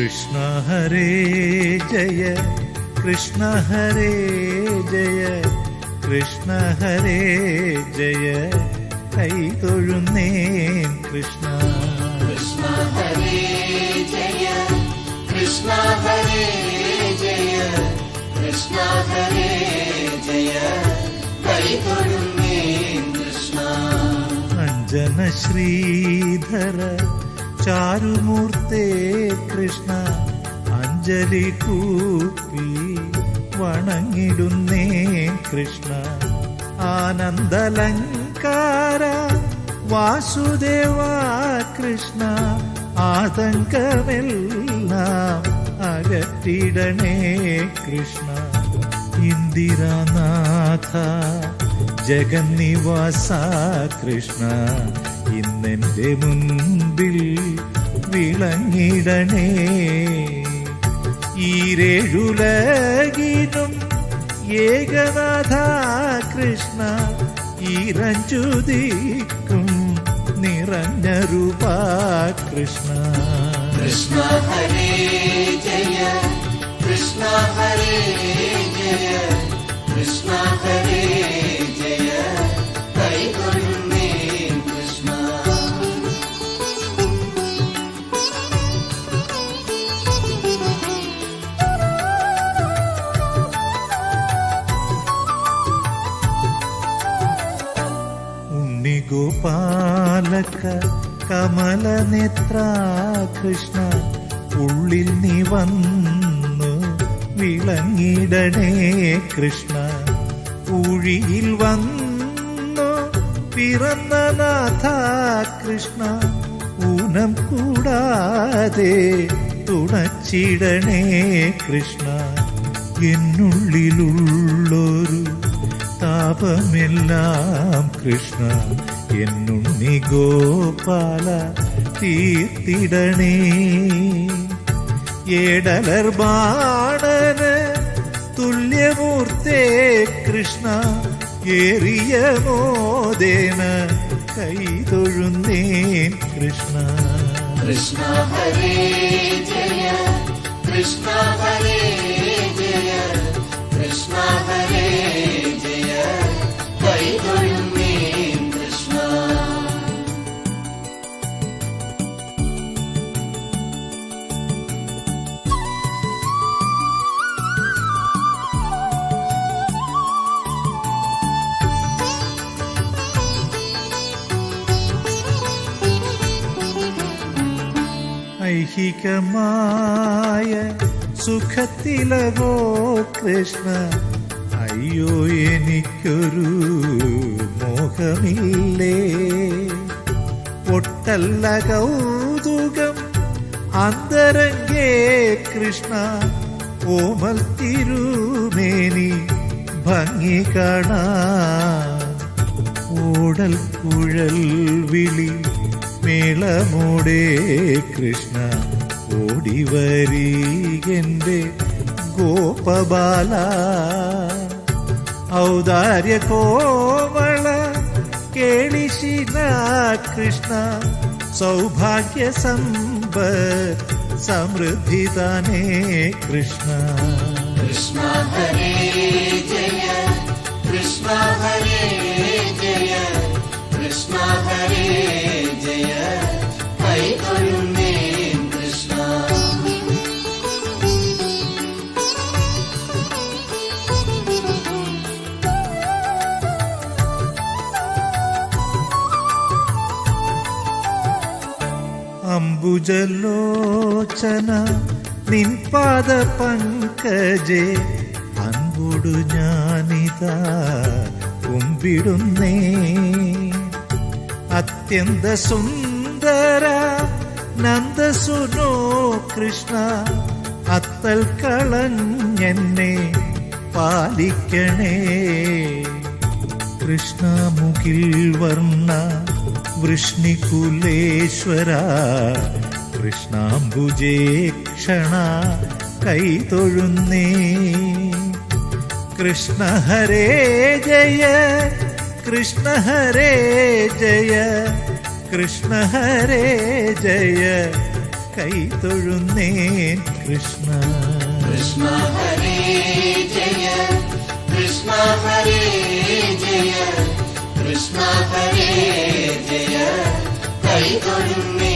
കൃഷ്ണ ഹരേ ജയ കൃഷ്ണ ഹരേ ജയ കൃഷ്ണ ഹരേ ജയ കൈതൊഴുന്നേ കൃഷ്ണ. കൃഷ്ണ ഹരേ ജയ കൃഷ്ണ ഹരേ ജയ കൃഷ്ണ ഹരേ ജയ കൈതൊഴുന്നേ കൃഷ്ണ. അഞ്ജന ശ്രീധര ചാരുമൂർത്തേ കൃഷ്ണ അഞ്ജലി കൂപ്പി വണങ്ങിടുന്നേ കൃഷ്ണ. ആനന്ദലങ്കാര വാസുദേവ കൃഷ്ണ ആതങ്കമെല്ലാം അകറ്റിടണേ കൃഷ്ണ. ഇന്ദിരാനാഥ ജഗന്നിവാസ കൃഷ്ണ ഇന്നെന്റെ മുൻപിൽ വിളങ്ങിടണേ. ഈരേഴുലകിനും ഏകനാഥ കൃഷ്ണ ഈരഞ്ചുദിക്കും നിറഞ്ഞ രൂപ കൃഷ്ണ. കൃഷ്ണ ഹരേ ജയ കൃഷ്ണ ഹരേ ജയ കൃഷ്ണ ഹരേ ജയ കൈതൊഴുന്നേ കൃഷ്ണ. ഉണ്ണിഗോപാലക കമലനേത്ര കൃഷ്ണ ഉള്ളിൽ നീ വന്നു വിളങ്ങിടണേ കൃഷ്ണ. ഊഴിയിൽ വന്നു പിറന്ന നാഥ കൃഷ്ണ ഊനം കൂടാതെ തുണച്ചിടണേ കൃഷ്ണ. എന്നുള്ളിലുള്ളൊരു താപമെല്ലാം കൃഷ്ണ എന്നുണ്ണി ഗോപാല തീർത്തിടണേ. ഏടലർ ബാണന് തുല്യമൂർത്തേ കൃഷ്ണ ഏറിയ മോദേന കൈതൊഴുന്നേൻ കൃഷ്ണ. കൃഷ്ണ ഹരേ ജയ കൃഷ്ണ ഹരേ ജയ കൃഷ്ണ ഹരേ ജയ കൈതൊഴുന്നേ കൃഷ്ണ. ഐഹികമായ സുഖത്തിലകോ കൃഷ്ണ അയ്യോ എനിക്കൊരു മോഹമില്ലേ. ഒട്ടല്ല കൗതുകം അന്തരംഗേ കൃഷ്ണ ഓമൽ തിരുമേനി ഭംഗി കാണാൻ. ഓടൽ കുഴൽ വിളി മേളമോടെ കൃഷ്ണ ഓടിവരീകന്റെ ഗോപബാല. ഔദാര്യ കോമള കേളിശിന കൃഷ്ണ സൗഭാഗ്യ സമ്പത്ത് സമൃദ്ധി താനേ കൃഷ്ണ. കൃഷ്ണ ഹരേ ജയ കൃഷ്ണ ഹരേ ജയ കൃഷ്ണ ഹരേ ജയ കൈതൊഴുന്നേ കൃഷ്ണ. അംബുജലോചന നിൻ പാദ പങ്കജേ അൻപൊടു ഞാനിതാ കുമ്പിടുന്നേ. അത്യന്ത സുന്ദര നന്ദസുനോ കൃഷ്ണ അത്തൽ കളഞ്ഞെന്നെ പാലിക്കണേ. കൃഷ്ണ മുകിൽ വർണ്ണ വൃഷ്ണികുലേശ്വര കൃഷ്ണാംബുജേ ക്ഷണ കൈതൊഴുന്നേ. കൃഷ്ണ ഹരേ ജയ കൃഷ്ണ ഹരേ ജയ കൃഷ്ണ ഹരേ ജയ കൈതൊഴുന്നേൻ കൃഷ്ണ. കൃഷ്ണ ഹരേ ജയ കൃഷ്ണ ഹരേ ജയ കൃഷ്ണ ഹരേ ജയ കൈതൊഴുന്നേ